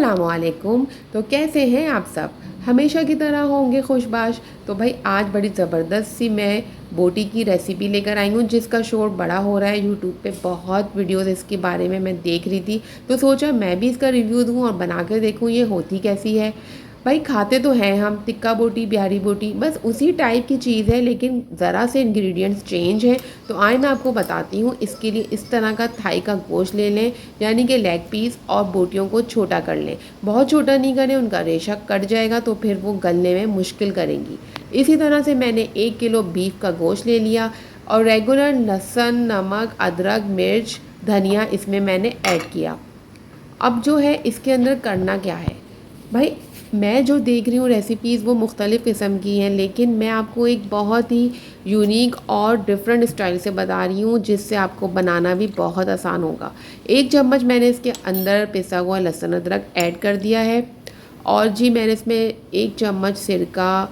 अस्सलामुअलैकुम। तो कैसे हैं आप सब? हमेशा की तरह होंगे खुशबाश। तो भाई आज बड़ी ज़बरदस्त सी मैं बोटी की रेसिपी लेकर आई हूँ जिसका शोर बड़ा हो रहा है यूट्यूब पे। बहुत वीडियोस इसके बारे में मैं देख रही थी तो सोचा मैं भी इसका रिव्यू दूँ और बना कर देखूँ ये होती कैसी है। भाई खाते तो हैं हम टिक्का बोटी बिहारी बोटी, बस उसी टाइप की चीज़ है लेकिन ज़रा से इंग्रेडिएंट्स चेंज हैं। तो आए मैं आपको बताती हूँ। इसके लिए इस तरह का थाई का गोश्त ले लें, यानी कि लेग पीस, और बोटियों को छोटा कर लें। बहुत छोटा नहीं करें, उनका रेशा कट जाएगा तो फिर वो गलने में मुश्किल करेंगी। इसी तरह से मैंने 1 किलो बीफ का गोश्त ले लिया और रेगुलर लहसुन, नमक, अदरक, मिर्च, धनिया इसमें मैंने ऐड किया। अब जो है इसके अंदर करना क्या है भाई, मैं जो देख रही हूँ रेसिपीज़ वो मुख्तलिफ़ किस्म की हैं, लेकिन मैं आपको एक बहुत ही यूनिक और डिफरेंट स्टाइल से बता रही हूँ जिससे आपको बनाना भी बहुत आसान होगा। 1 चम्मच मैंने इसके अंदर पिसा हुआ लहसुन अदरक ऐड कर दिया है। और जी मैंने इसमें 1 चम्मच सिरका,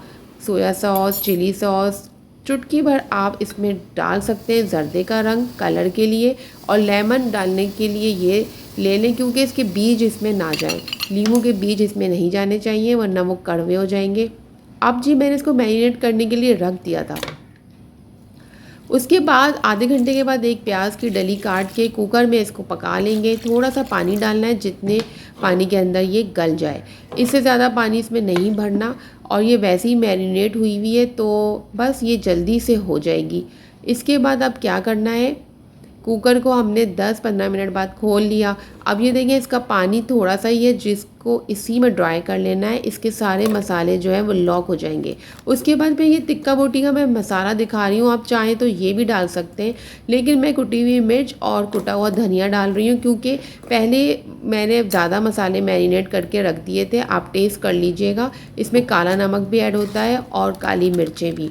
सोया सॉस, चिली सॉस, चुटकी भर आप इसमें डाल सकते हैं जर्दे का रंग कलर के लिए, और लेमन डालने के लिए ये ले लें क्योंकि इसके बीज इसमें ना जाएं। नींबू के बीज इसमें नहीं जाने चाहिए वरना वो कड़वे हो जाएंगे। अब जी मैंने इसको मैरिनेट करने के लिए रख दिया था। उसके बाद आधे घंटे के बाद एक प्याज की डली काट के कुकर में इसको पका लेंगे। थोड़ा सा पानी डालना है जितने पानी के अंदर ये गल जाए, इससे ज़्यादा पानी इसमें नहीं भरना। और ये वैसे ही मैरिनेट हुई हुई है तो बस ये जल्दी से हो जाएगी। इसके बाद अब क्या करना है, कुकर को हमने 10-15 मिनट बाद खोल लिया। अब ये देखें इसका पानी थोड़ा सा ही है जिसको इसी में ड्राई कर लेना है। इसके सारे मसाले जो हैं वो लॉक हो जाएंगे। उसके बाद फिर ये टिक्का बोटी का मैं मसाला दिखा रही हूँ, आप चाहें तो ये भी डाल सकते हैं, लेकिन मैं कुटी हुई मिर्च और कुटा हुआ धनिया डाल रही हूँ क्योंकि पहले मैंने ज़्यादा मसाले मैरिनेट करके रख दिए थे। आप टेस्ट कर लीजिएगा, इसमें काला नमक भी ऐड होता है और काली मिर्चें भी।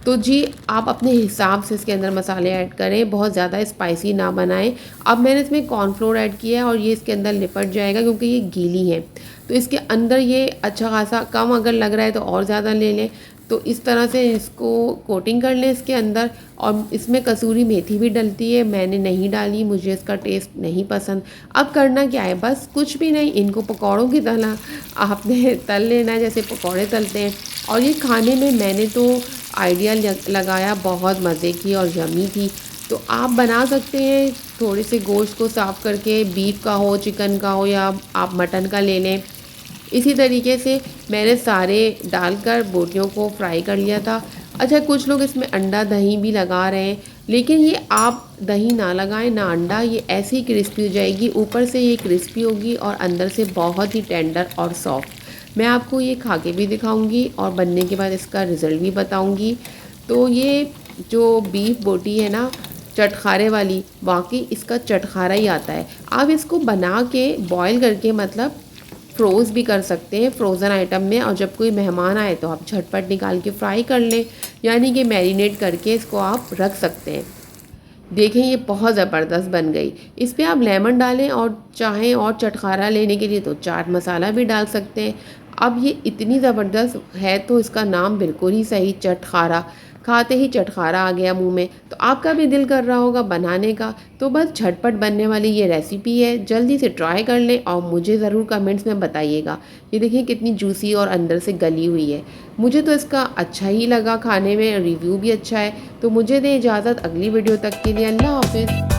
तो जी आप अपने हिसाब से इसके अंदर मसाले ऐड करें, बहुत ज़्यादा स्पाइसी ना बनाएं। अब मैंने इसमें कॉर्नफ्लोर ऐड किया है और ये इसके अंदर लिपट जाएगा क्योंकि ये गीली है। तो इसके अंदर ये अच्छा खासा, कम अगर लग रहा है तो और ज़्यादा ले लें। तो इस तरह से इसको कोटिंग कर लें इसके अंदर। और इसमें कसूरी मेथी भी डलती है, मैंने नहीं डाली, मुझे इसका टेस्ट नहीं पसंद। अब करना क्या है, बस कुछ भी नहीं, इनको पकौड़ों की तरह आपने तल लेना है जैसे पकौड़े तलते हैं। और ये खाने में मैंने तो आइडिया लगाया, बहुत मज़े की और यम्मी थी। तो आप बना सकते हैं थोड़े से गोश्त को साफ़ करके, बीफ का हो, चिकन का हो, या आप मटन का ले लें। इसी तरीके से मैंने सारे डालकर बोटियों को फ्राई कर लिया था। अच्छा कुछ लोग इसमें अंडा दही भी लगा रहे हैं, लेकिन ये आप दही ना लगाएं ना अंडा, ये ऐसी ही क्रिस्पी हो जाएगी। ऊपर से ये क्रिस्पी होगी और अंदर से बहुत ही टेंडर और सॉफ्ट। मैं आपको ये खा के भी दिखाऊंगी और बनने के बाद इसका रिज़ल्ट भी बताऊंगी। तो ये जो बीफ बोटी है ना चटखारे वाली, वाकई इसका चटखारा ही आता है। आप इसको बना के बॉईल करके मतलब फ्रोज़ भी कर सकते हैं फ्रोज़न आइटम में, और जब कोई मेहमान आए तो आप झटपट निकाल के फ्राई कर लें, यानी कि मैरिनेट करके इसको आप रख सकते हैं। देखें ये बहुत ज़बरदस्त बन गई। इस पर आप लेमन डालें और चाहें और चटखारा लेने के लिए तो चाट मसाला भी डाल सकते हैं। अब ये इतनी ज़बरदस्त है तो इसका नाम बिल्कुल ही सही, चटखारा। खाते ही चटखारा आ गया मुंह में, तो आपका भी दिल कर रहा होगा बनाने का। तो बस झटपट बनने वाली ये रेसिपी है, जल्दी से ट्राई कर लें और मुझे ज़रूर कमेंट्स में बताइएगा। ये देखिए कितनी जूसी और अंदर से गली हुई है। मुझे तो इसका अच्छा ही लगा खाने में, रिव्यू भी अच्छा है। तो मुझे दें इजाज़त, अगली वीडियो तक के लिए अल्लाह हाफ़िज़।